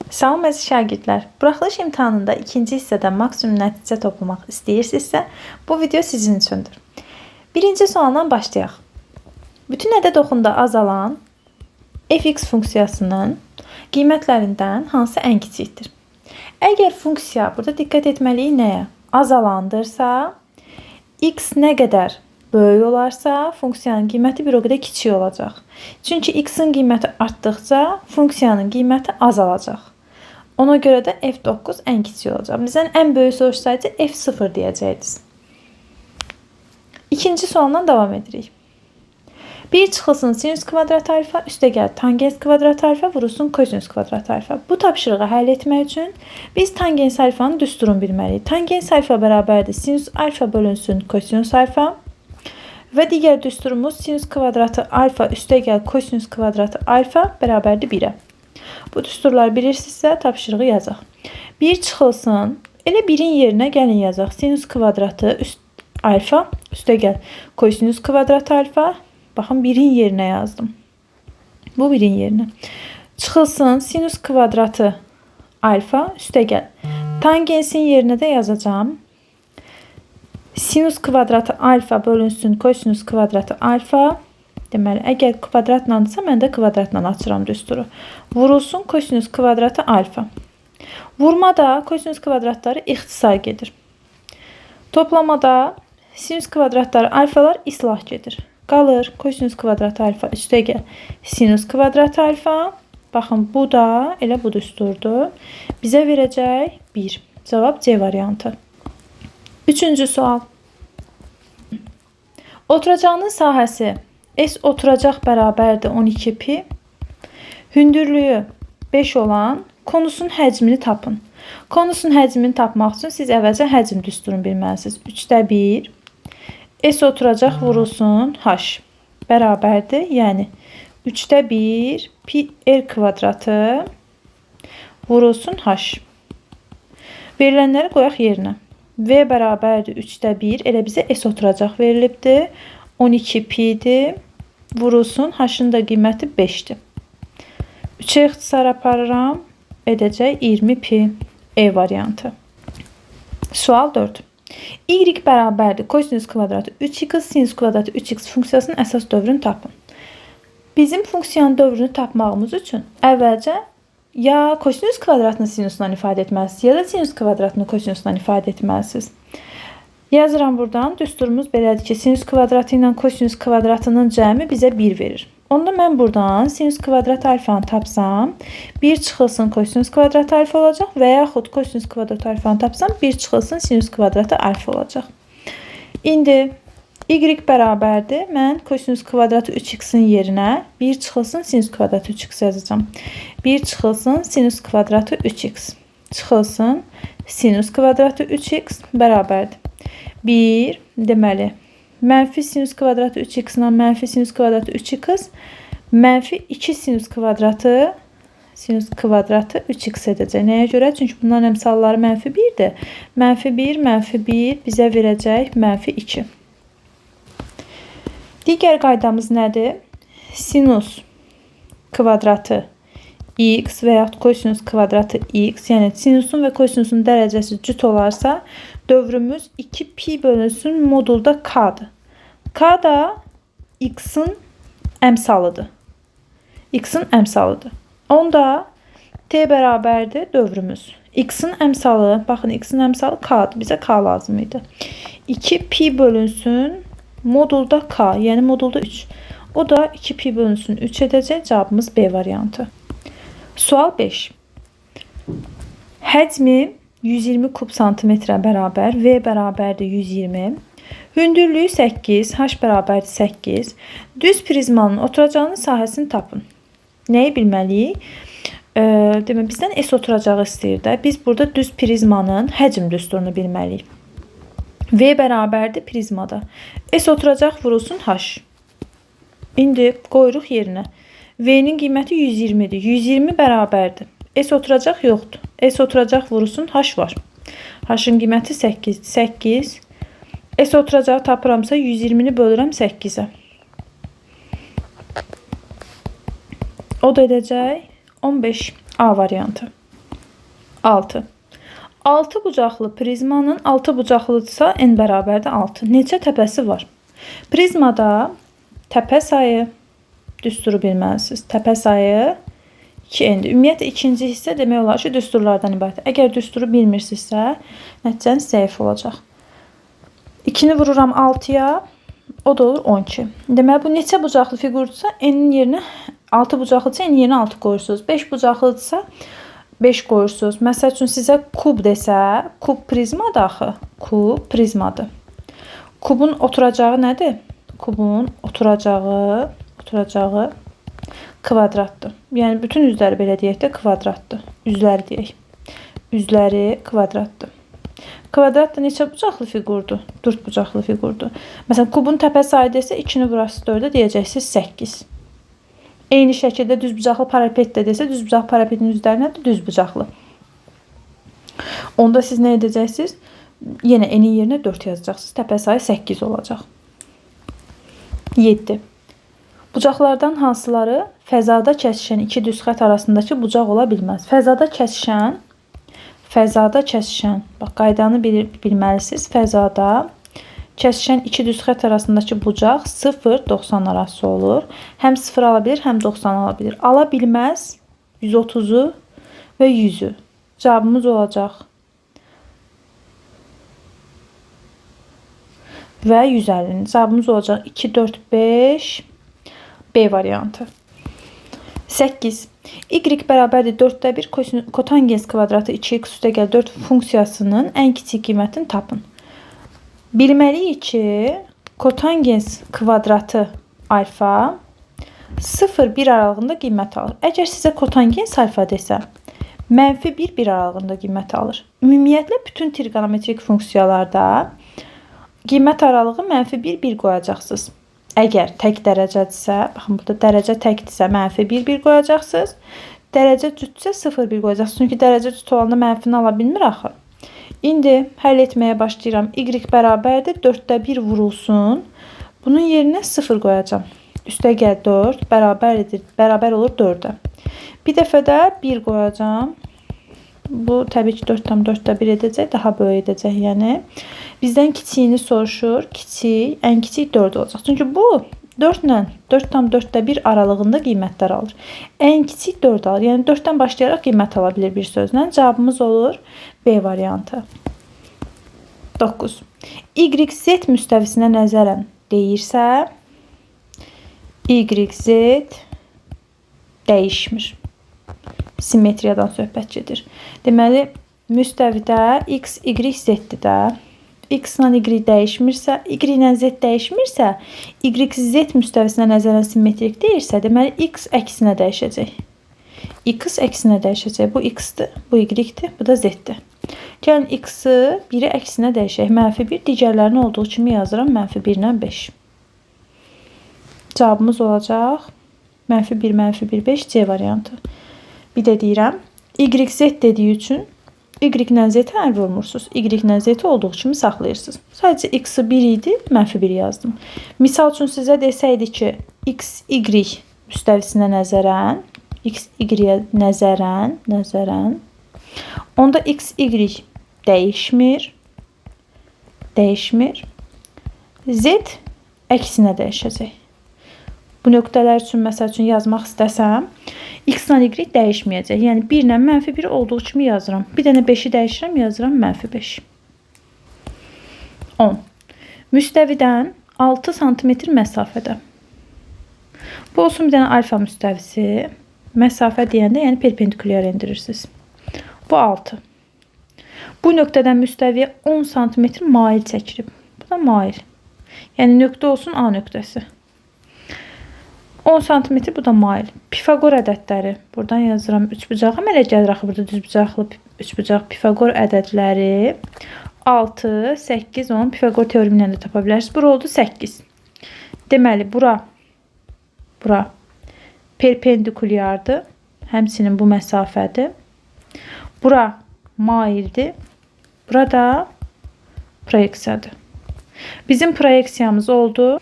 Salam əziz şagirdlər. Buraxılış imtahanında ikinci hissədə maksimum nəticə toplamaq istəyirsinizsə, bu video sizin üçündür. Birinci sualdan başlayaq. Bütün ədəd oxunda azalan fx funksiyasının qiymətlərindən hansı ən kiçikdir? Əgər funksiya, burada diqqət etməliyik nəyə? Azalandırsa, x nə qədər böyük olarsa, funksiyanın qiyməti bir o qədər kiçik olacaq. Çünki x-in qiyməti artdıqca, funksiyanın qiyməti azalacaq. Ona görə də f9 ən kiçik olacaq. Bizdən ən böyük soruşsaydı f0 deyəcəkdik. İkinci sualdan davam edirik. Bir çıxılsın sinüs kvadrat alfa, üstəgəl tangens kvadrat alfa vurulsun kosinüs kvadrat alfa. Bu tapşırığı həll etmək üçün biz tangens alfanın düsturunu bilməliyik. Tangens alfa bərabərdir sinüs alfa bölünsün kosinüs alfa. Və digər düsturumuz sinüs kvadratı alfa üstəgəl kosinüs kvadratı alfa bərabərdir 1-ə. Bu düsturları bilirsinizsə tapşırığı yazaq. 1 çıxılsın, elə 1-in yerinə gəlin yazaq. Sinüs kvadratı alfa üstəgəl kosinüs kvadratı alfa. Baxın 1-in yerinə yazdım. Bu 1-in yerinə. Çıxılsın sinüs kvadratı alfa üstəgəl. Tangensin yerinə də yazacağım. Sinüs kvadratı alfa bölünsün kosinüs kvadratı alfa. Deməli, əgər kvadratlandısa, mən də kvadratla açıram düsturu. Vurulsun kosinüs kvadratı alfa. Vurmada kosinüs kvadratları ixtisar gedir. Toplamada sinüs kvadratları alfalar islah gedir. Qalır kosinüs kvadratı alfa üstəgəl sinüs kvadratı alfa. Baxın, bu da elə bu düsturdur. Bizə verəcək 1. Cavab C variantı. Üçüncü sual. Oturacağının sahəsi S oturacaq bərabərdir 12 pi. Hündürlüyü 5 olan konusun həcmini tapın. Konusun həcmini tapmaq üçün siz əvvəlcə həcm düsturunu bilməlisiniz. 3də 1. S oturacaq vurulsun h bərabərdir. Yəni 3də 1 pi r kvadratı vurulsun h. Verilənləri qoyaq yerinə. V bərabərdir 3də 1. Elə bizə S oturacaq verilibdir. 12 pi'dir. Vurulsun. H-ın da qiyməti 5'dir. 3'e ixtisar aparıram. Edəcək 20 pi. E variantı. Sual 4. Y bərabərdir kosinüs kvadratı 3x, sinüs kvadratı 3x funksiyasının əsas dövrünü tapın. Bizim funksiyanın dövrünü tapmağımız üçün əvvəlcə ya kosinüs kvadratını sinüslə ifadə etməlisiniz, ya da sinüs kvadratını kosinüslə ifadə etməlisiniz. Yazıram buradan. Düsturumuz belədir ki, sinüs kvadratı ilə kosinüs kvadratının cəmi bizə 1 verir. Onda mən buradan sinüs kvadrat alfanı tapsam, 1 çıxılsın kosinüs kvadrat alfa olacaq və yaxud kosinüs kvadrat alfanı tapsam, 1 çıxılsın sinüs kvadratı alfa olacaq. İndi y bərabərdir. Mən kosinüs kvadratı 3x-in yerinə 1 çıxılsın sinüs kvadratı 3x yazacağım. 1 çıxılsın sinüs kvadratı 3x. Çıxılsın sinüs kvadratı 3x bərabərdir. 1, deməli, mənfi sinüs kvadratı 3x ilə mənfi sinüs kvadratı 3x, mənfi 2 sinüs kvadratı 3x edəcək. Nəyə görə? Çünki bunların əmsalları mənfi 1'dir. Mənfi 1, mənfi 1 bizə verəcək mənfi 2. Digər qaydamız nədir? Sinüs kvadratı x və yaxud kosinüs kvadratı x, yəni sinüsün və kosinüsün dərəcəsi cüt olarsa, dövrümüz 2 pi bölünsün modulda k'dır. K da x-in əmsalıdır. X-in əmsalıdır. Onda t bərabərdir dövrümüz. X-in əmsalı, baxın x-in əmsalı k'dır. Bizə k lazım idi. 2 pi bölünsün modulda k, yəni modulda 3. O da 2 pi bölünsün 3 edəcək. Cavabımız B variantı. Sual 5. Həcmi 120 kub santimetrə bərabər, V bərabərdir 120. Hündürlüyü 8, H bərabərdir 8. Düz prizmanın oturacağının sahəsini tapın. Nəyi bilməliyik? Demək, bizdən S oturacağı istəyir də. Biz burada düz prizmanın həcm düsturunu bilməliyik. V bərabərdir prizmada. S oturacaq vurulsun H. İndi qoyuruq yerinə. V-nin qiyməti 120'dir. 120 bərabərdir. S oturacaq yoxdur. S oturacaq vurulsun H var. H-ın qiyməti 8'dir. 8. S oturacağı tapıramsa 120'ni bölürəm 8'ə. O da edəcək 15 A variantı. 6. 6 bucaqlı prizmanın 6 bucaqlıdırsa n bərabərdir 6. Neçə təpəsi var? Prizmada təpə sayı düsturu bilməlisiniz. Təpə sayı 2n'dir. Ümumiyyətlə ikinci hissə demək olar ki, düsturlardan ibarətdir. Əgər düsturu bilmirsinizsə, nəticəniz zəif olacaq. 2-ni vururam 6-ya, o da olur 12. Deməli, bu neçə bucaqlı fiqurdursa, n'in yerinə 6 bucaqlıdırsa, n'in yerinə 6 qoyursunuz. 5 bucaqlıdırsa, 5 qoyursunuz. Məsəl üçün sizə kub desə, kub prizmadır axı. Kub prizmadır. Kubun oturacağı nədir? Kubun oturacağı kvadratdır. Yəni bütün üzləri belə deyək də kvadratdır. Üzləri deyək. Üzləri kvadratdır. Kvadrat da neçə bucaqlı fiqurdur? 4 bucaqlı fiqurdur. Məsələn, kubun təpə sayı desə 2-ni burası 4-ə deyəcəksiniz 8. Eyni şəkildə düz bucaqlı parapet də desə, düz bucaqlı parapetin üzləri nədir? Düz bucaqlı. Onda siz nə edəcəksiniz? Yenə n'in yerinə 4 yazacaqsınız. Təpə sayı 8 olacaq. 7. Bucaqlardan hansıları fəzada kəsişən iki düz xətt arasındakı bucaq ola bilməz? Fəzada kəsişən, bax qaydanı bilməlisiniz. Fəzada kəsişən iki düz xətt arasındakı bucaq 0-90 arası olur. Həm 0 ala bilir, həm 90 ala bilir. Ala bilməz 130-u və 100-ü. Cavabımız olacaq və 150'nin. Cavabımız olacaq 2, 4, 5 B variantı. 8. Y bərabərdir 4'də 1 kotangens kvadratı 2x üstəgəl 4 funksiyasının ən kiçik qiymətini tapın. Bilməliyik ki, kotangens kvadratı alfa 0-1 aralığında qiymət alır. Əgər sizə kotangens alfa desə, -1 1 aralığında qiymət alır. Ümumiyyətlə bütün trigonometrik funksiyalarda qiymət aralığı -1 1 qoyacaqsınız. Əgər tək dərəcədirsə, baxın burada dərəcə təkdirsə -1 1 qoyacaqsınız. Dərəcə cütsə 0 1 qoyacaqsınız. Çünki dərəcə cüt olanda mənfini ala bilmir axı. İndi həll etməyə başlayıram. Y bərabərdir 4'də 1 vurulsun. Bunun yerinə 0 qoyacağam. Üstəgəl 4 bərabər olur 4'ə. Bir dəfə də 1 qoyacağam. Bu təbii ki 4/4'də 1 edəcək, daha böyük edəcək. Yəni bizdən kiçiyini soruşur. Kiçik, ən kiçik 4 olacaq. Çünki bu 4 ilə 4/4'də 1 aralığında qiymətlər alır. Ən kiçik 4 alır. Yəni 4'dən başlayaraq qiymət ala bilir bir sözlə. Cavabımız olur B variantı. 9. Y z müstəvisinə nəzərən deyirsə, Y z dəyişmir. Simmetriyadan söhbət gedir. Deməli, müstəvidə x, y, z-dir də. X ilə y dəyişmirsə, y ilə z dəyişmirsə, y z müstəvisinə nəzərən simmetrik deyirsə, deməli x əksinə dəyişəcək. X əksinə dəyişəcək. Bu x-dir, bu y-dir, bu da z-dir. Gəlin x-i biri əksinə dəyişək. -1, digərlərini olduğu kimi yazıram. -1 ilə 5. Cavabımız olacaq -1, -1, 5 C variantı. Bir də deyirəm, y z dediyi üçün y ilə z-i əl vurmursunuz. Y ilə z olduğu kimi saxlayırsınız. Sadəcə x-i 1 idi, -1 yazdım. Misal üçün sizə desəydi ki, x, y müstəvisinə nəzərən, x, y-yə nəzərən, onda x, y dəyişmir. Z əksinə dəyişəcək. Bu nöqtələr üçün, məsəl üçün yazmaq istəsəm, x ilə y dəyişməyəcək. Yəni 1 ilə -1 olduğu kimi yazıram. Bir dənə 5'i dəyişirəm, yazıram -5. 10. Müstəvidən 6 sm məsafədə. Bu olsun bir dənə alfa müstəvisi. Məsafə deyəndə, yəni perpendikulyar endirirsiniz. Bu 6. Bu nöqtədən müstəviyə 10 sm mail çəkilib. Bu da mail. Yəni nöqtə olsun A nöqtəsi. 10 sm bu da mail. Pifagor ədədləri. Buradan yazıram. 3 bucaq. Hələ gəlir axı burada düz bucaqlı 3 bucaq. Pifagor ədədləri 6, 8, 10. Pifagor teoremi ilə də tapa bilərsiniz. Bura oldu 8. Deməli, bura perpendikulyardır. Həmçinin bu məsafədir. Bura maildir. Burada proyeksiyadır. Bizim proyeksiyamız oldu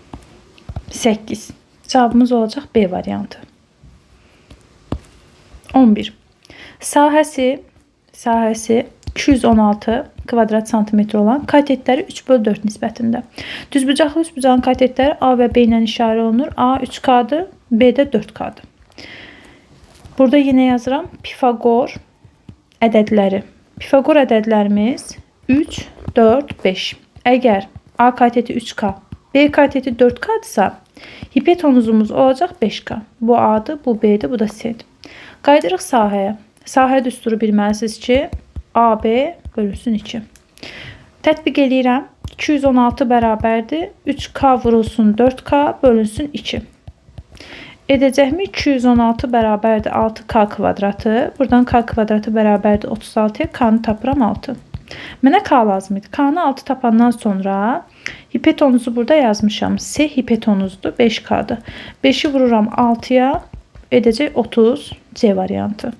8. Cavabımız olacaq B variantı. 11. Sahəsi sahəsi 216 kvadrat santimetr olan katetləri 3/4 nisbətində. Düzbucaqlı üçbucağın katetləri A və B ilə işarə olunur. A 3K-dır, B də 4K-dır. Burada yenə yazıram Pifaqor ədədləri. Pifaqor ədədlərimiz 3, 4, 5. Əgər A kateti 3K, B kateti 4K-dırsa, hipotenuzumuz olacaq 5K. Bu A'dır, bu B'dir, bu da C'dir. Qaydırıq sahəyə. Sahə düsturu bilməlisiniz ki, AB bölünsün 2. Tətbiq eləyirəm. 216 bərabərdir. 3K vurulsun 4K bölünsün 2. Edəcəkmi? 216 bərabərdir 6K kvadratı. Buradan K kvadratı bərabərdir 36-ya. K'nı tapıram 6. Mənə K lazım idi. K'nı 6 tapandan sonra hipotenuzu burada yazmışam. C hipotenuzdur 5K'dır. 5'i vururam 6'ya. Edəcək 30. C variantı.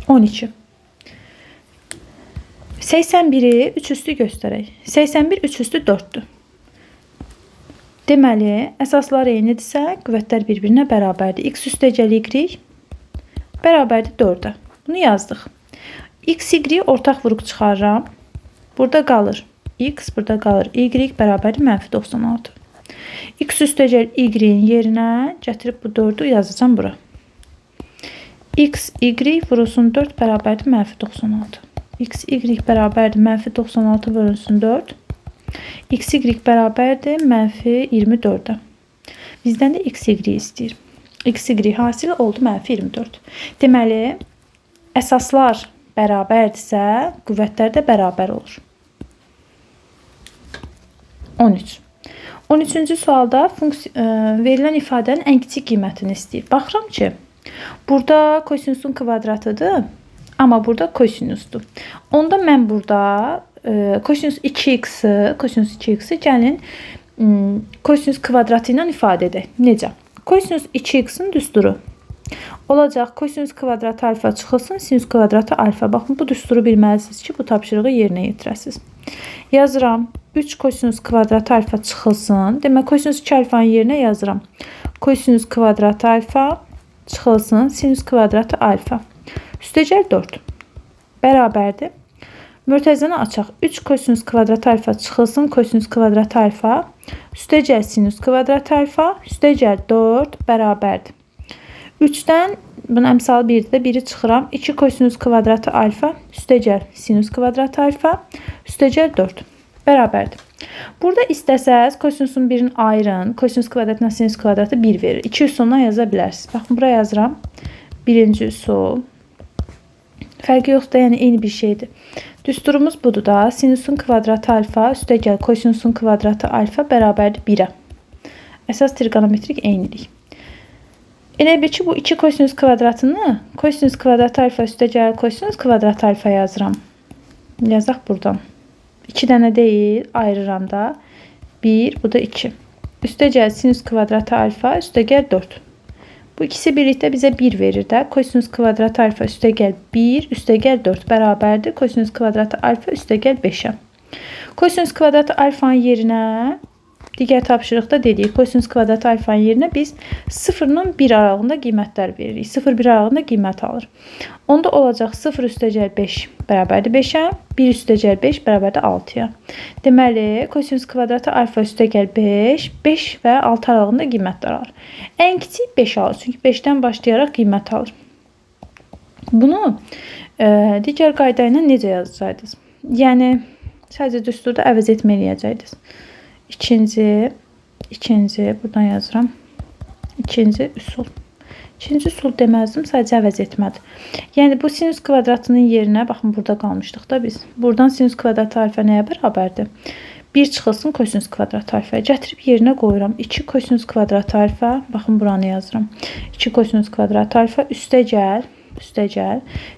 12. 81'i 3 üstü göstərək. 81 3 üstü 4'dür. Deməli, əsaslar eynidirsə, qüvvətlər bir-birinə bərabərdir. X üstəgəl Y bərabərdir 4'ə. Bunu yazdıq. X, Y ortaq vuruq çıxarıram. Burada qalır X, burada qalır Y bərabərdir -96. X üstəgəl Y-in yerinə gətirib bu 4'ü yazacağım bura. X, Y vurulsun 4 bərabərdir -96. X, Y bərabərdir -96 bölünsün 4. X, Y bərabərdir -24'ə. Bizdən də X, Y istəyir. X, Y hasili oldu -24. Deməli, əsaslar bərabərdirsə, qüvvətlər də bərabər olur. 13. 13-cü sualda verilən ifadənin ən kiçik qiymətini istəyir. Baxıram ki, burada kosinusun kvadratıdır. Amma burada kosinusdur. Onda mən burada kosinus 2x'i gəlin kosinus kvadratı ilə ifadə edək. Necə? Kosinus 2x'in düsturu olacaq. Kosinus kvadratı alfa çıxılsın, sinus kvadratı alfa. Baxın, bu düsturu bilməlisiniz ki, bu tapşırığı yerinə yetirəsiniz. Yazıram. 3 kosinus kvadratı alfa çıxılsın. Demək, kosinus 2 alfanın yerinə yazıram. Kosinus kvadratı alfa çıxılsın, sinus kvadratı alfa. Üstəgəl 4 bərabərdir. Mürtəzəni açaq. 3 kosinus kvadratı alfa çıxılsın, kosinus kvadratı alfa. Üstəgəl sinus kvadratı alfa. Üstəgəl 4 bərabərdir. 3-dən bunun əmsalı 1-dir. 1'i çıxıram. 2 kosinus kvadratı alfa. Üstəgəl sinus kvadratı alfa. Üstəgəl 4 bərabərdir. Burada istəsəz kosinusun birini ayırın. Kosinus kvadratına sinus kvadratı 1 verir. 2 üsulundan yaza bilərsiniz. Baxın, buraya yazıram. Birinci üsul. Fərqi yoxdur, yəni eyni bir şeydir. Düsturumuz budur da. Sinusun kvadratı alfa üstəgəl kosinusun kvadratı alfa bərabərdir 1'ə. Əsas trigonometrik eynilik. Elə bil ki, bu 2 kosinus kvadratını kosinus kvadratı alfa üstəgəl kosinus kvadratı alfa yazıram. Yazaq buradan. 2 dənə deyil, ayırıram da. 1, bu da 2. Üstəgəl sinus kvadratı alfa üstəgəl 4. Bu ikisi birlikdə bizə 1 verir də. Kosinus kvadratı alfa üstəgəl 1 üstəgəl 4 bərabərdir. Kosinus kvadratı alfa üstəgəl 5'ə. Kosinus kvadratı alfanın yerinə digər tapşırıqda dedik. Kosinus kvadratı alfanın yerinə biz 0 ilə 1 aralığında qiymətlər veririk. 0-1 aralığında qiymət alır. Onda olacaq 0 üstəgəl 5 bərabərdir 5'ə. 1 üstəgəl 5 bərabərdir 6'ya. Deməli, kosinus kvadratı alfa üstəgəl 5, 5 və 6 aralığında qiymətlər alır. Ən kiçik 5 alır. Çünki 5'dən başlayaraq qiymət alır. Bunu digər qayda ilə necə yazacaqdınız? Yəni, sadəcə düsturda əvəz etmə eləyəcəkdiniz. İkinci, buradan yazıram. İkinci üsul. İkinci üsul deməzdim, sadəcə əvəz etmədir. Yəni, bu sinus kvadratının yerinə, baxın, burada qalmışdıq da biz. Buradan sinus kvadratı alfa nəyə bərabərdir? 1 çıxılsın kosinus kvadratı alfa. Gətirib yerinə qoyuram. 2 kosinus kvadratı alfa, baxın, buranı yazıram. 2 kosinus kvadratı alfa üstəgəl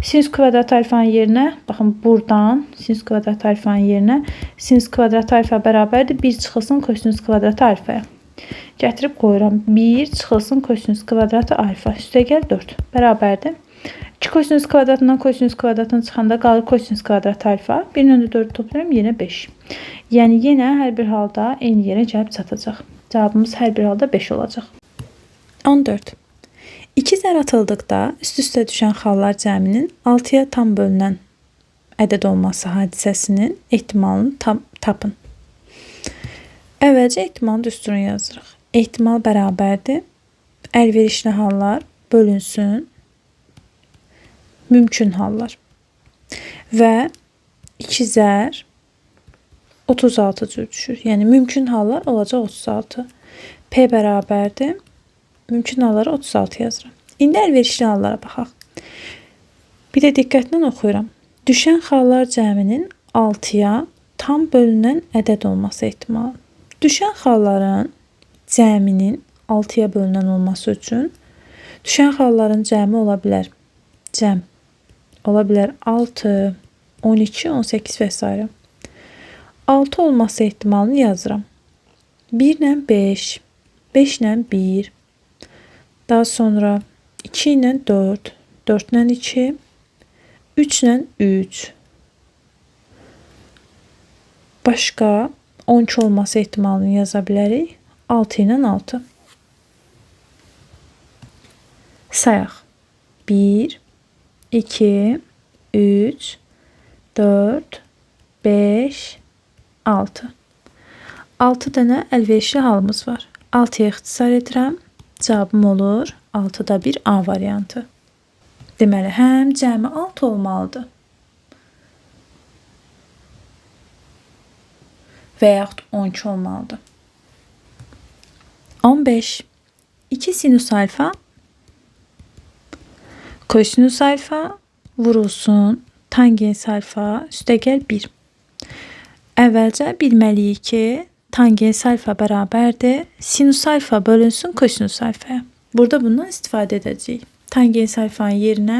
sinus kvadratı alfanın yerinə, baxın, buradan sinus kvadratı alfanın yerinə sinus kvadratı alfa bərabərdir 1 çıxılsın kosinus kvadratı alfaya. Gətirib qoyuram. 1 çıxılsın kosinus kvadratı alfa üstəgəl 4 bərabərdir. 2 kosinus kvadratından kosinus kvadratını çıxanda qalır kosinus kvadratı alfa. 1-lə 4 toplayıram, yenə 5. Yəni, yenə hər bir halda eyni yerə gəlib çatacaq. Cavabımız hər bir halda 5 olacaq. 14. 2 zər atıldıqda üst-üstə düşən xallar cəminin 6'ya tam bölünən ədəd olması hadisəsinin ehtimalını tapın. Əvvəlcə ehtimal düsturunu yazırıq. Ehtimal bərabərdir. Əlverişli hallar bölünsün mümkün hallar. Və 2 zər 36 cür düşür. Yəni mümkün hallar olacaq 36. P bərabərdir. Mümkün halları 36 yazıram. İndi əlverişli hallara baxaq. Bir də diqqətlə oxuyuram. Düşən hallar cəminin 6-ya tam bölünən ədəd olması ehtimalı. Düşən halların cəminin 6-ya bölünən olması üçün düşən halların cəmi ola bilər. Cəm ola bilər 6, 12, 18 və s. 6 olması ehtimalını yazıram. 1 ilə 5, 5 ilə 1, daha sonra 2 ilə 4, 4 ilə 2, 3 ilə 3. Başqa 12 olması ehtimalını yaza bilərik. 6 ilə 6. Sayaq. 1, 2, 3, 4, 5, 6. 6 dənə əlverişli halımız var. 6-ya ixtisar edirəm. Cavabım olur 6-da 1 A variantı. Deməli, həm cəmi 6 olmalıdır. Və yaxud 12 olmalıdır. 15. 2 sinüs alfa kosinüs alfa vurulsun tangens alfa üstəgəl 1. Əvvəlcə bilməliyik ki, tangens alfa bərabərdir. Sinüs alfa bölünsün kosinüs alfaya. Burada bundan istifadə edəcəyik. Tangens alfanın yerinə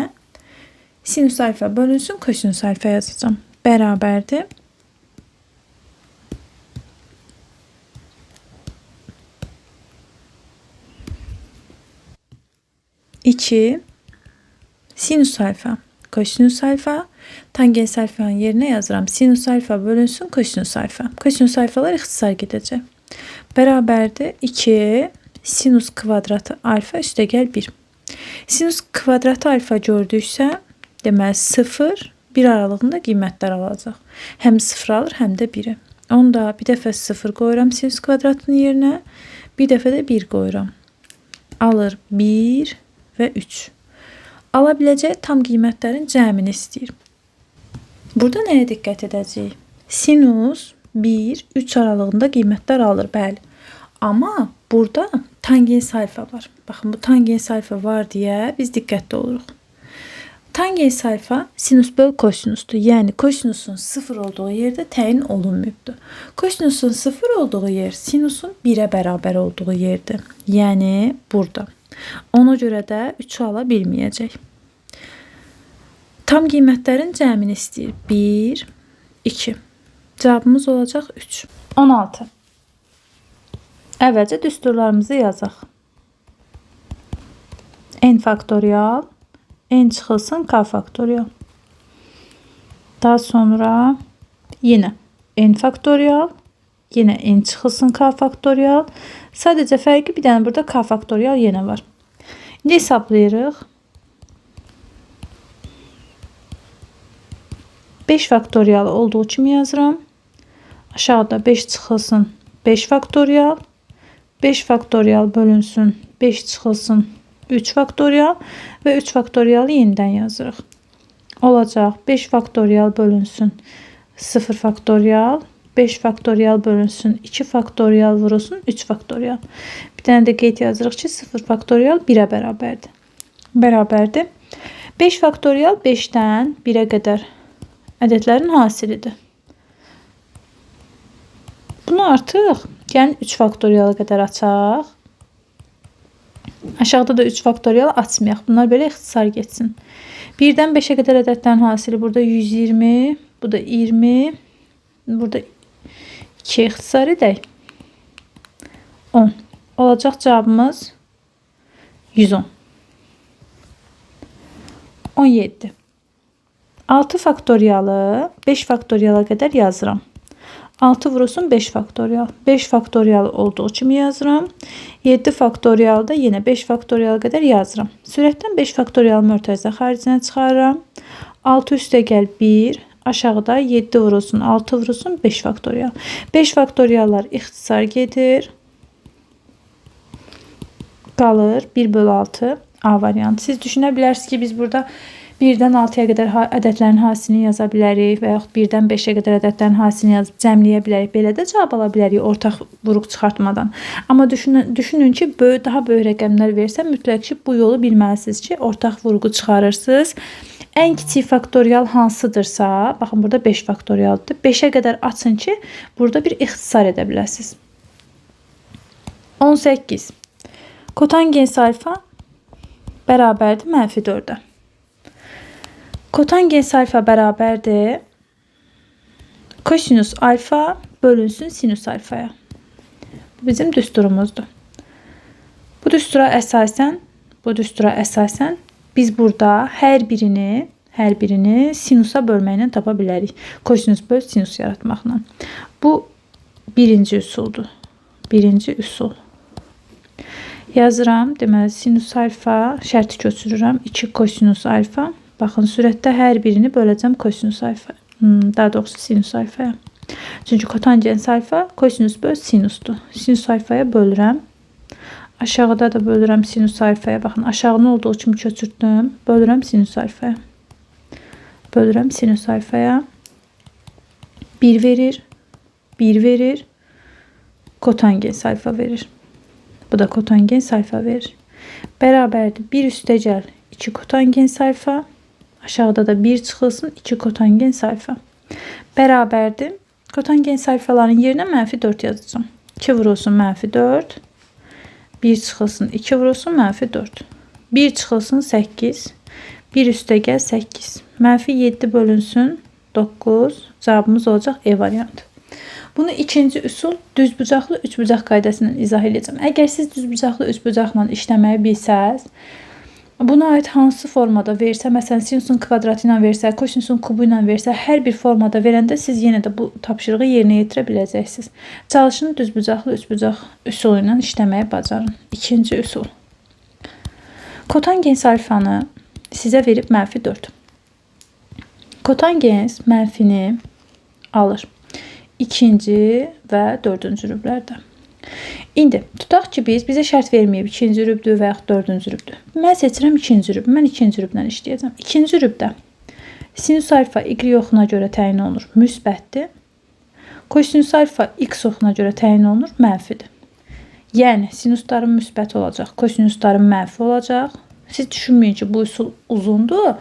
sinüs alfa bölünsün kosinüs alfa yazacağım. Bərabərdir. İki sinüs alfa kosinüs alfa, tangens alfanın yerinə yazıram. Sinüs alfa bölünsün kosinüs alfa. Kosinüs alfalar ixtisar gedəcək. Bərabərdir 2 sinüs kvadratı alfa üstəgəl 1. Sinüs kvadratı alfa gördüksə, deməli 0, 1 aralığında qiymətlər alacaq. Həm 0 alır, həm də 1-i. Onda bir dəfə 0 qoyuram sinüs kvadratının yerinə, bir dəfə də 1 qoyuram. Alır 1 və 3. Ala biləcək tam qiymətlərin cəmini istəyir. Burada nəyə diqqət edəcəyik? Sinus 1, 3 aralığında qiymətlər alır, bəli. Amma burada tangens alfa var. Baxın, bu tangens alfa var deyə biz diqqətli oluruq. Tangens alfa sinus böl kosinusdur. Yəni kosinusun 0 olduğu yerdə təyin olunmayıbdır. Kosinusun 0 olduğu yer sinusun 1-ə bərabər olduğu yerdir. Yəni burada. Ona görə də 3'ü ala bilməyəcək. Tam qiymətlərin cəmini istəyir. 1, 2. Cavabımız olacaq 3. 16. Əvvəlcə düsturlarımızı yazaq. N faktorial, N çıxılsın K faktorial. Daha sonra yenə N faktorial, yenə N çıxılsın K faktorial. Sadəcə fərqi bir dənə burada K faktorial yenə var. İndi hesablayırıq. 5 faktorial olduğu kimi yazıram. Aşağıda 5 çıxılsın 5 faktorial. 5 faktorial bölünsün 5 çıxılsın 3 faktorial və 3 faktorialı yenidən yazırıq. Olacaq 5 faktorial bölünsün 0 faktorial. 5 faktorial bölünsün 2 faktorial vurulsun 3 faktorial. Bir dənə də qeyd yazırıq ki 0 faktorial 1'ə bərabərdir. Bərabərdir. 5 faktorial 5'dən 1'ə qədər ədədlərin hasilidir. Bunu artıq gəlin 3 faktoriala qədər açaq. Aşağıda da 3 faktorial açmayaq. Bunlar belə ixtisar getsin. 1'dən 5'ə qədər ədədlərin hasili burada 120, bu da 20, burada 2 ixtisar edək. 10. Olacaq cavabımız 110. 17. 6 faktorialı 5 faktoriala qədər yazıram. 6 vurulsun 5 faktorial. 5 faktorial olduğu kimi yazıram. 7 faktorial da yenə 5 faktoriala qədər yazıram. Sürətdən 5 faktorial mötərizə xaricinə çıxarıram. 6 üstəgəl 1 Aşağıda 7 vurulsun, 6 vurulsun, 5 faktorial. 5 faktoriallar ixtisar gedir. Qalır 1/6 A variantı. Siz düşünə bilərsiniz ki, biz burada 1-dən 6-ya qədər ədədlərin hasilini yaza bilərik və yaxud 1-dən 5-ə qədər ədədlərin hasilini yazıb cəmləyə bilərik. Belə də cavab ala bilərik ortaq vuruq çıxartmadan. Amma düşünün ki, daha böyük rəqəmlər versə, mütləq ki, bu yolu bilməlisiniz ki, ortaq vuruğu çıxarırsınız. Ən kiçik faktorial hansıdırsa, baxın burada 5 faktorialdır. 5-ə qədər açın ki, burada bir ixtisar edə biləsiniz. 18. Kotangens alfa bərabərdir -4-ə. Kotangens alfa bərabərdir kosinus alfa bölünsün sinus alfaya. Bu bizim düsturumuzdur. Bu düstura əsasən biz burada hər birini sinusa bölməklə tapa bilərik. Kosinus böl sinus yaratmaqla. Bu birinci üsuldur. Birinci üsul. Yazıram. Deməli, sinus alfa şərti köçürürəm. 2 kosinus alfa. Baxın, sürətdə hər birini böləcəm kosinus alfa. Daha doğrusu sinus alfaya. Çünki kotangens alfa kosinus böl sinusdur. Sinus alfaya bölürəm. Aşağıda da bölürəm sinus alfaya. Baxın, aşağının olduğu kimi köçürtdüm. Bölürəm sinus alfaya. Bölürəm sinus alfaya. 1 verir. 1 verir. Kotangens alfa verir. Bu da kotangens alfa verir. Bərabərdir 1 üstəgəl 2 kotangens alfa. Aşağıda da 1 çıxılsın 2 kotangens alfa. Bərabərdir. Kotangens alfaların yerinə -4 yazacağım. 2 vurulsun -4. 1 çıxılsın 2 vurulsun -4. 1 çıxılsın 8. 1 üstəgəl 8. -7 bölünsün 9. Cavabımız olacaq E variantı. Bunu ikinci üsul düzbucaqlı üçbucaq qaydasından izah edəcəm. Əgər siz düzbucaqlı üçbucaqla işləməyi bilsəz, buna aid hansı formada versə, məsələn, sinusun kvadratı ilə versə, kosinusun kubu ilə versə, hər bir formada verəndə siz yenə də bu tapşırığı yerinə yetirə biləcəksiniz. Çalışın düzbucaqlı üçbucaq üsulu ilə işləməyi bacarın. İkinci üsul. Kotangens alfanı sizə verib -4. Kotangens mənfini alır. İkinci və dördüncü rüblərdə. İndi tutaq ki, bizə şərt verməyib ikinci rübdür və yaxud dördüncü rübdür. Mən seçirəm ikinci rüb. Mən ikinci rübdən işləyəcəm. İkinci rübdə sinus alfa y oxuna görə təyin olunur, müsbətdir. Kosinus alfa x oxuna görə təyin olunur, mənfidir. Yəni sinusların müsbət olacaq, kosinusların mənfi olacaq. Siz düşünməyin ki, bu üsul uzundur.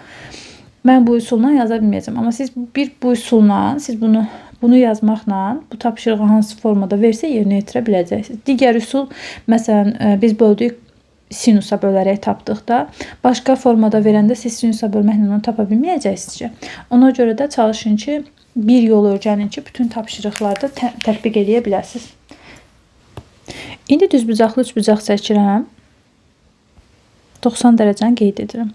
Mən bu üsulla yaza bilməyəcəm. Amma siz bu üsulla, siz bunu yazmaqla bu tapşırığı hansı formada versə yerinə yetirə biləcəksiniz. Digər üsul, məsələn, biz böldük sinusa bölərək tapdıqda, başqa formada verəndə siz sinusa bölməklə onu tapa bilməyəcəksiniz ki. Ona görə də çalışın ki, bir yol öyrənin ki, bütün tapşırıqlarda tətbiq edə biləsiniz. İndi düzbucaqlı üçbucaq çəkirəm. 90 dərəcəni qeyd edirəm.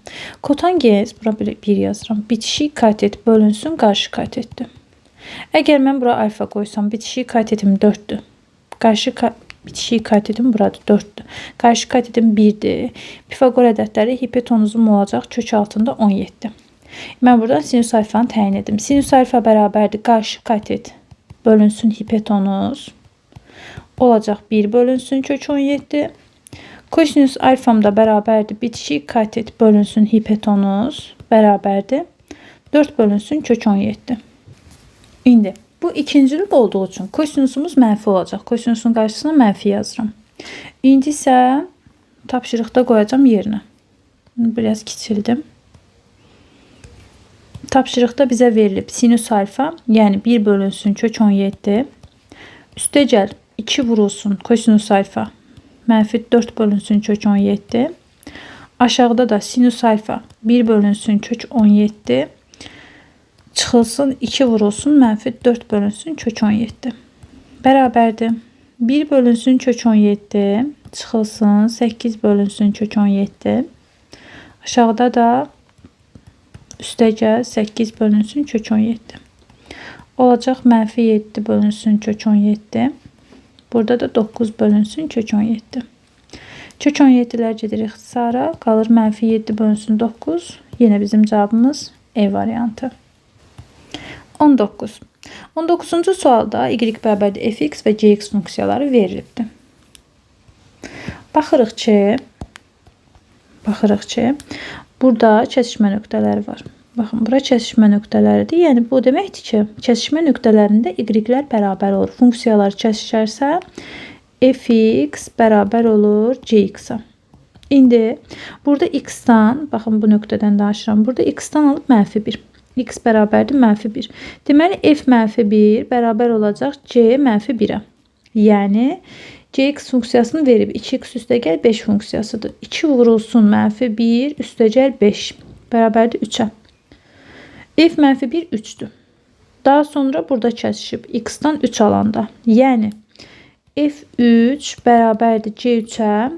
Kotangens, bura 1 yazıram. Bitişik katet bölünsün qarşı katetdir. Əgər mən bura alfa qoysam, bitişik katetim 4'dür. Bitişik katetim buradır 4'dür. Qarşı katetim 1'dir. Pifagor ədədləri hipotenuzum olacaq kök altında 17. Mən buradan sinus alfanı təyin edim. Sinus alfa bərabərdir qarşı katet bölünsün hipotenuz. Olacaq 1 bölünsün kök 17. Kosinus alfam da bərabərdir bitişik katet bölünsün hipotenuz bərabərdir 4 bölünsün kök 17. İndi bu ikinci rüb olduğu üçün kosinusumuz mənfi olacaq. Kosinusun qarşısına mənfi yazıram. İndi isə tapşırıqda qoyacağım yerinə. Biraz kiçildim. Tapşırıqda bizə verilib sinus alfa, yəni 1 bölünsün kök 17. Üstəgəl 2 vurulsun kosinus alfa, mənfi 4 bölünsün kök 17. Aşağıda da sinus alfa 1 bölünsün kök 17. Çıxılsın 2 vurulsun mənfi 4 bölünsün kök 17. Bərabərdir. 1 bölünsün kök 17. Çıxılsın 8 bölünsün kök 17. Aşağıda da üstəgəl 8 bölünsün kök 17. Olacaq mənfi 7 bölünsün kök 17. Burada da 9 bölünsün kök 17. Kök 17'lər gedir ixtisara. Qalır mənfi 7 bölünsün 9. Yine bizim cevabımız E variantı. 19. 19-cu sualda y bərabərdir fx və gx funksiyaları verilibdir. Baxırıq ki, burada kəsişmə nöqtələri var. Baxın, bura kəsişmə nöqtələridir. Yəni, bu deməkdir ki, kəsişmə nöqtələrində y-lər bərabər olur. Funksiyalar kəsişərsə, fx bərabər olur gx-a. İndi, burada x-dan, baxın, bu nöqtədən danışıram. Burada x-dan alıb -1. X bərabərdir -1. Deməli, f -1 bərabər olacaq c -1-ə. Yəni, gx funksiyasını verib. 2x üstəgəl 5 funksiyasıdır. 2 vurulsun -1 üstəgəl 5 bərabərdir 3-ə. F -1 3-dür. Daha sonra burada kəsişib. X-dan 3 alanda. Yəni, f3 bərabərdir c3-ə.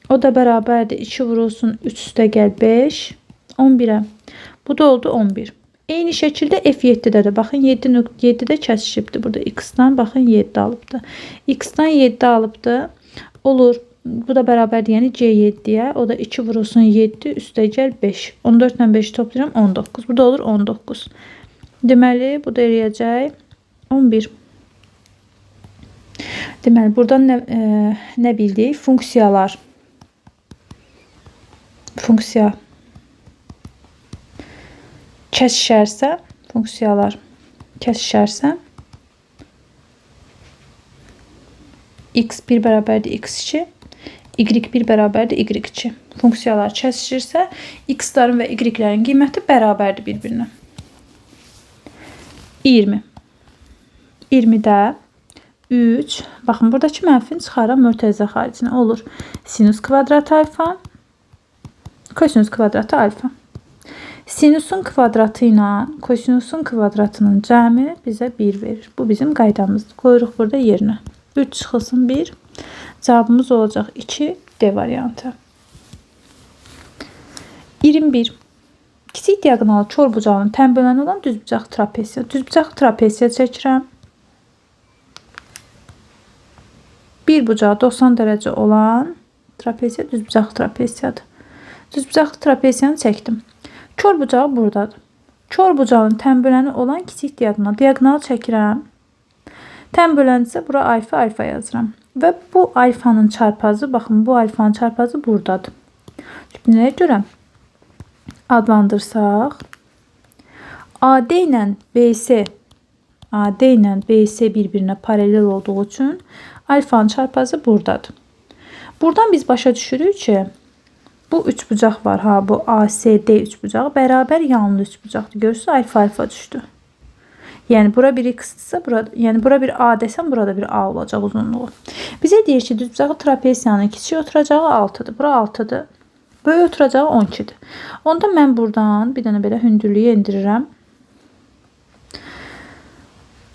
O da bərabərdir 2 vurulsun 3 üstəgəl 5 11-ə. Bu da oldu 11. Eyni şəkildə F7-də də baxın 7-də kəsişibdir. Burada x-dan baxın 7 alıbdır. X-dan 7 alıbdır. Olur. Bu da bərabərdir, yəni C7-yə. O da 2 vurulsun 7 üstəgəl 5. 14 ilə 5 toplayıram 19. Bu da olur 19. Deməli, bu da eləyəcək 11. Deməli, buradan nə bildik? Funksiya kəsişərsə, funksiyalar kəsişərsə, x1 bərabərdir x2, y1 bərabərdir y2. Funksiyalar kəsişirsə, x-ların və y-lərin qiyməti bərabərdir bir-birinə. 20. 20-də 3, baxın, buradakı mənfini çıxaram mötərizə xaricinə olur. Sinus kvadratı alfa, kosinus kvadratı alfa. Sinusun kvadratı ilə kosinusun kvadratının cəmi bizə 1 verir. Bu bizim qaydamızdır. Qoyuruq burada yerinə. 3 çıxılsın 1. Cavabımız olacaq 2. D variantı. 21. Kiçik diaqonalı çorbucağının tənböləni olan düzbucaq trapesiya. Düzbucaq trapesiya çəkirəm. Bir bucağı 90 dərəcə olan trapesiya düzbucaq trapesiyadır. Düzbucaq trapesiyanı çəkdim. Kör bucağı buradadır. Kör bucağın tənböləni olan kiçik diaqonal. Diaqonalı çəkirəm. Tənböləni isə bura alfa yazıram. Və bu alfanın çarpazı, baxın, bu alfanın çarpazı buradadır. Nəyə görə adlandırsaq? AD ilə BS bir-birinə paralel olduğu üçün alfanın çarpazı buradadır. Buradan biz başa düşürük ki, bu üçbucaq var, ha, bu ASD üçbucağı bərabər yanlı üçbucaqdır. Görürsünüz, alfa düşdü. Yəni, bura bir x-dırsa, yəni bura bir A desəm, burada bir A olacaq uzunluğu. Bizə deyir ki, düzbucağı trapesiyanın kiçik oturacağı 6-dır. Bura 6-dır. Böyük oturacağı 12-dir. Onda mən buradan bir dənə belə hündürlüyü endirirəm.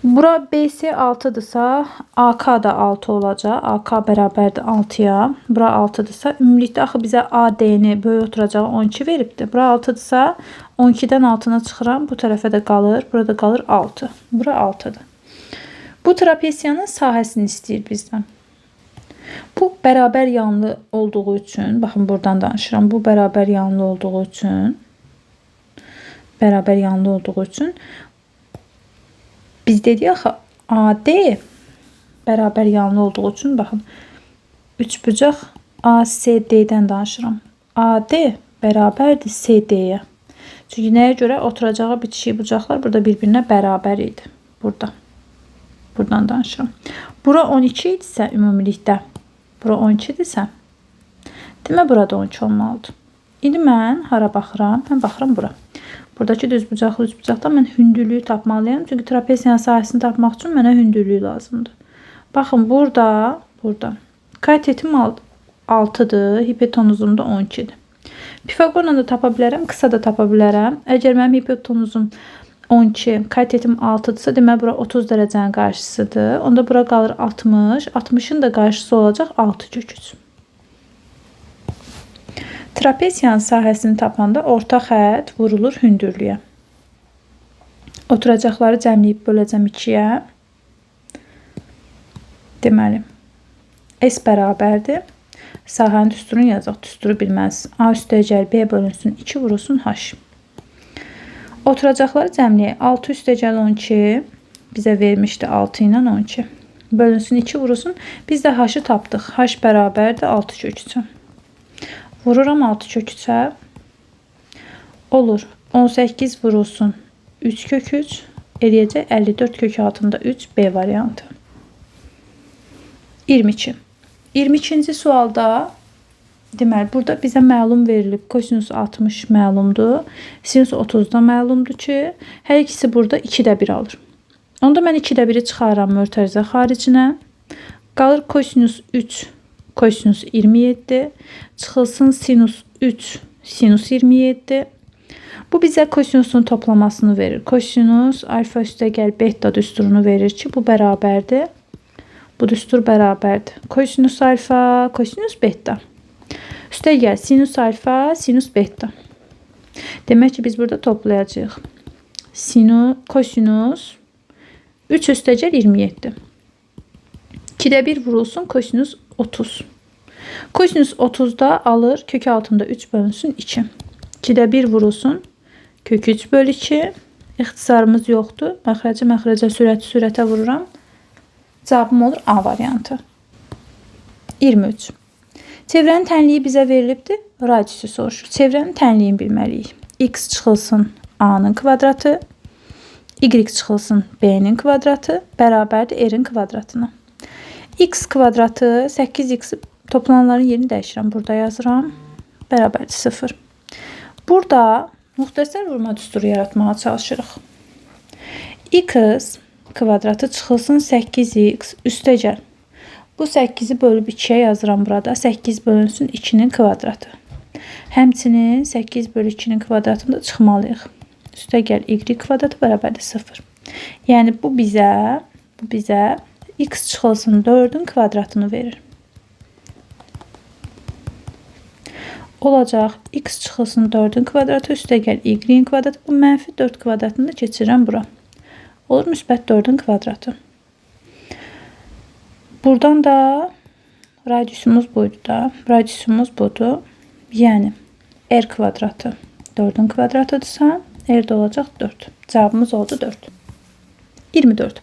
Bura BS 6-dırsa, AK da 6 olacaq. AK bərabərdir 6-ya. Bura 6-dırsa, ümumilikdə axı bizə AD-ni böyük oturacağı 12 veribdir. Bura 6-dırsa, 12-dən 6-na çıxıram. Bu tərəfə də qalır. Burada qalır 6. Bura 6-dır. Bu trapesiyanın sahəsini istəyir bizdən. Bu bərabər yanlı olduğu üçün, baxın buradan danışıram. Bu bərabər yanlı olduğu üçün biz dedik axı AD bərabər yanlı olduğu üçün, baxın, üçbucaq ASD-dən danışıram. AD bərabərdir CD-yə. Çünki nəyə görə? Oturacağı bitişik bucaqlar burada bir-birinə bərabər idi. Buradan danışıram. Bura 12 idisə ümumilikdə, bura 12-dirsə, demə burada 12 olmalıdır. İndi mən hara baxıram? Mən baxıram bura. Buradakı düzbucaqlı üçbucaqda mən hündürlüyü tapmalıyam. Çünki trapesiyanın sahəsini tapmaq üçün mənə hündürlüyü lazımdır. Baxın, burada. Katetim 6-dır, hipotenuzum da 12-dir. Pifaqorla da tapa bilərəm, qısa da tapa bilərəm. Əgər mənim hipotenuzum 12, katetim 6-dırsa, demək bura 30 dərəcənin qarşısıdır. Onda bura qalır 60. 60-ın da qarşısı olacaq 6 kök 3. Trapesiyanın sahəsini tapanda orta xətt vurulur hündürlüyə. Oturacaqları cəmləyib böləcəm 2-yə. Deməli, S bərabərdir. Sahənin düsturunu yazaq. Düsturu bilməz. A üstəgəl B bölünsün 2 vurulsun H. Oturacaqları cəmliyi 6 üstəgəl 12 bizə vermişdi 6 ilə 12. Bölünsün 2 vurulsun. Biz də h-ı tapdıq. H bərabərdir 6 kök 3-ə. Vururam 6 kök 3-ə. Olur. 18 vurulsun 3 kök 3. Eləyəcək 54 kök altında 3 B variantı. 22. 22-ci sualda deməli burada bizə məlum verilib. Kosinus 60 məlumdur. Sinus 30 da məlumdur ki, hər ikisi burada 2də 1 alır. Onda mən 2də 1-i çıxaram mötərizə xaricinə. Qalır kosinus 3, kosinus 27. Çıxılsın sinus 3, sinus 27. Bu bizə kosinusun toplamasını verir. Kosinus alfa üstəgəl beta düsturunu verir ki, bu bərabərdir. Bu düstur bərabərdir. Kosinus alfa, kosinus beta. Üstəgəl sinus alfa, sinus beta. Demək ki, biz burada toplayacağıq. Kosinus 3 üstəgəl 27. 2də 1 vurulsun kosinus 30. Kosinus 30'da alır kök altında 3 bölünsün 2. 2də 1 vurulsun kök 3 bölü 2. İxtisarımız yoxdur. Məxrəcə sürətə vururam. Cavabım olur A variantı. 23. Çevrənin tənliyi bizə verilibdir. Radiusu soruşur. Çevrənin tənliyini bilməliyik. X çıxılsın A-nın kvadratı. Y çıxılsın B-nin kvadratı. Bərabərdir R-in kvadratına. X kvadratı 8x toplananların yerini dəyişirəm. Burada yazıram. Bərabərdir 0. Burada müxtəsər vurma düsturu yaratmağa çalışırıq. X kvadratı çıxılsın 8x üstəgəl. Bu 8'i bölüb 2'ye yazıram burada. 8 bölünsün 2'nin kvadratı. Həmçinin 8 bölü 2'nin kvadratını da çıxmalıyıq. Üstəgəl y kvadratı bərabərdir 0. Yəni bu bizə x çıxılsın 4'ün kvadratını verir. Olacaq x çıxılsın 4'ün kvadratı üstəgəl y-in kvadratı. Bu mənfi 4 kvadratını da keçirirəm bura. Olur müsbət 4'ün kvadratı. Buradan da radiusumuz buydu da. Radiusumuz budur. Yəni r kvadratı 4'ün kvadratıdırsa r də olacaq 4. Cavabımız oldu 4. 24.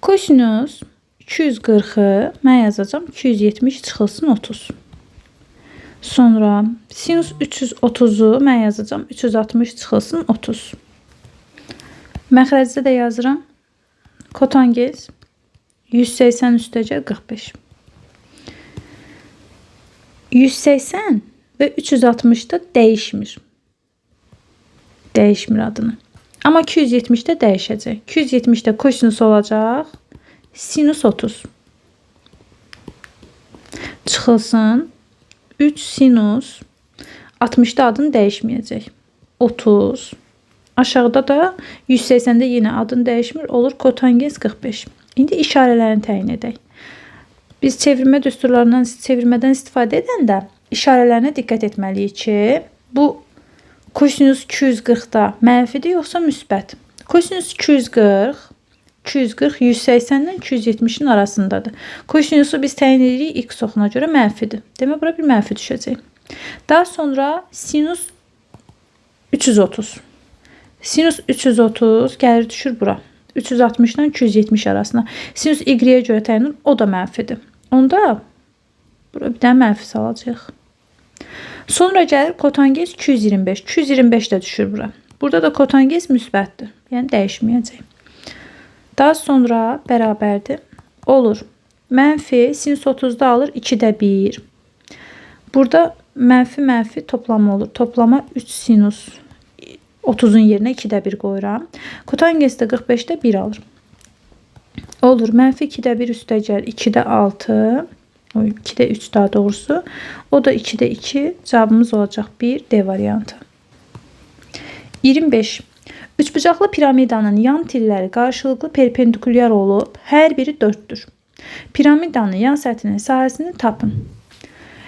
Kosinus 240'ı mən yazacağım 270 çıxılsın 30. Sonra sinus 330'u mən yazacağım 360 çıxılsın 30. Məxrəcdə də yazıram. Kotangez 180 üstəgəl 45. 180 ve 360 da dəyişmir. Dəyişmir adını. Amma 270 də dəyişəcək. 270 də kosinus olacaq. Sinus 30. Çıxılsın 3 sinus 60'da adını dəyişməyəcək. 30. Aşağıda da 180'de yine adını dəyişmir. Olur kotangez 45. İndi işarələrini təyin edək. Biz çevirmədən istifadə edəndə işarələrinə diqqət etməliyik ki, bu kosinus 240'da mənfidir yoxsa müsbət. Kosinus 240 180'dən 270'in arasındadır. Kosinusu biz təyin edirik x oxuna görə mənfidir. Demək bura bir mənfi düşəcək. Daha sonra sinus 330. Sinus 330 gəlir düşür bura. 360'dan 270 arasına. Sinus y-yə görə təyin edilir, o da mənfidir. Onda bura bir dənə mənfi salacağıq. Sonra gəlir kotangez 225. 225 də düşür bura. Burada da kotangez müsbətdir. Yəni dəyişməyəcək. Daha sonra bərabərdir. Olur. Mənfi sinus 30'da alır 2də 1. Burada mənfi toplama olur. Toplama 3 sinus 30'un yerine 2də 1 qoyuram. Kotangez də 45'də 1 alır. Olur. Mənfi 2də 1 üstəgəl 2də 6. 2də 3 daha doğrusu. O da 2də 2. Cavabımız olacaq 1 D variantı. 25. Üçbucaqlı piramidanın yan tilləri qarşılıqlı perpendikulyar olub, hər biri 4'dür. Piramidanın yan səthinin sahəsini tapın.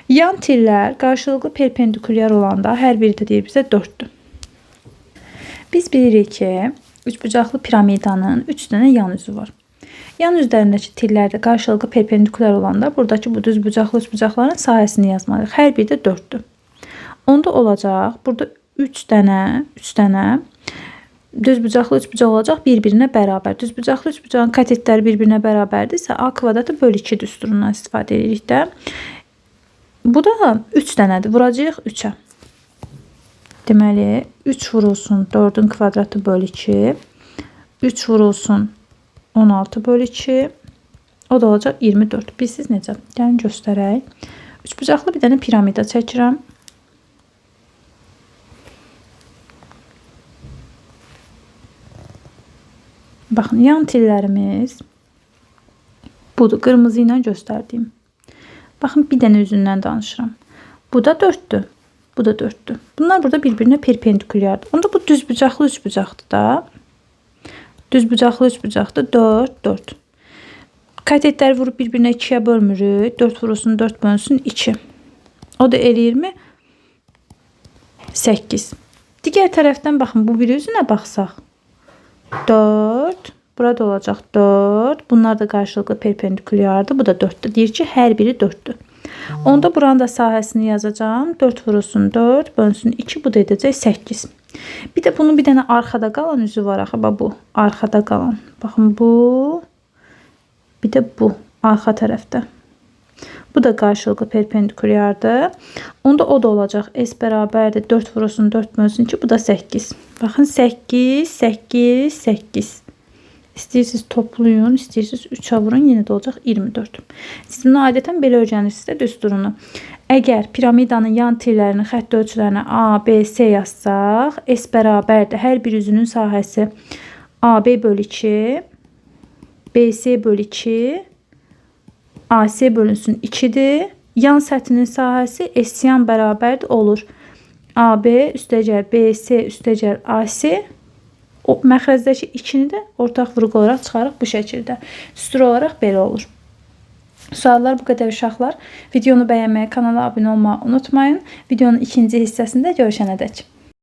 Yan tillər qarşılıqlı perpendikulyar olanda hər biri də deyir bizə 4'dür. Biz bilirik ki, üçbucaqlı piramidanın 3 dənə yan üzü var. Yan üzlərindəki tillər də qarşılıqlı perpendikulyar olanda buradakı bu düzbucaqlı üçbucaqların sahəsini yazmalıyıq. Hər biri də 4'dür. Onda olacaq burada 3 dənə düzbucaqlı üçbucaq olacaq, bir-birinə bərabər. Düzbucaqlı üçbucağın katetləri bir-birinə bərabərdirsə, A kvadratı bölü 2 düsturundan istifadə edirik də. Bu da 3 dənədir. Vuracağıq 3-ə. Deməli, 3 vurulsun 4-ün kvadratı bölü 2. 3 vurulsun 16 bölü 2. O da olacaq 24. Bilsiz necə? Gəlin göstərək. Üçbucaqlı bir dənə piramida çəkirəm. Baxın, yan tillərimiz budur. Qırmızı ilə göstərdiyim. Baxın, bir dənə üzündən danışıram. Bu da 4'dür. Bu da 4'dür. Bunlar burada bir-birinə perpendikulyardır. Onda bu düzbucaqlı üçbucaqdır da. Düzbucaqlı üçbucaqdır. 4, 4. Katetləri vurub bir-birinə 2'yə bölmürük. 4 vurulsun 4 bölünsün 2. O da eləyirmi? 8. Digər tərəfdən baxın, bu bir üzünə baxsaq. 4. Burada olacaq 4. Bunlar da qarşılıqlı perpendikulyardır. Bu da 4'dür. Deyir ki, hər biri 4'dür. Onda buranın da sahəsini yazacağım. 4 vurulsun 4 bölünsün 2. Bu da edəcək 8. Bir də bunun bir dənə arxada qalan üzü var. Axı, bu. Arxada qalan. Baxın, bu. Bir də bu. Arxa tərəfdə. Bu da qarşılıqlı perpendikulyardır. Onda o da olacaq. S bərabərdir. 4 vurulsun 4 bölünsün 2. Bu da 8. Baxın, 8, 8, 8. İstəyirsiniz toplayın, istəyirsiniz 3'ə vurun, yenə də olacaq 24. Siz bunu adətən belə öyrənirsiniz də düsturunu. Əgər piramidanın yan tillərini, xətt ölçülərini A, B, C yazsaq, S bərabərdir. Hər bir üzünün sahəsi AB bölü 2, BC bölü 2, AC bölünsün 2'dir. Yan səthinin sahəsi S yan bərabərdir olur. AB üstəgəl BC üstəgəl AC. O məxrəzdəki 2'ni də ortaq vurğu olaraq çıxarıq bu şəkildə. Düstur olaraq belə olur. Suallar bu qədər uşaqlar. Videonu bəyənməyi, kanala abunə olmağı unutmayın. Videonun ikinci hissəsində görüşənədək.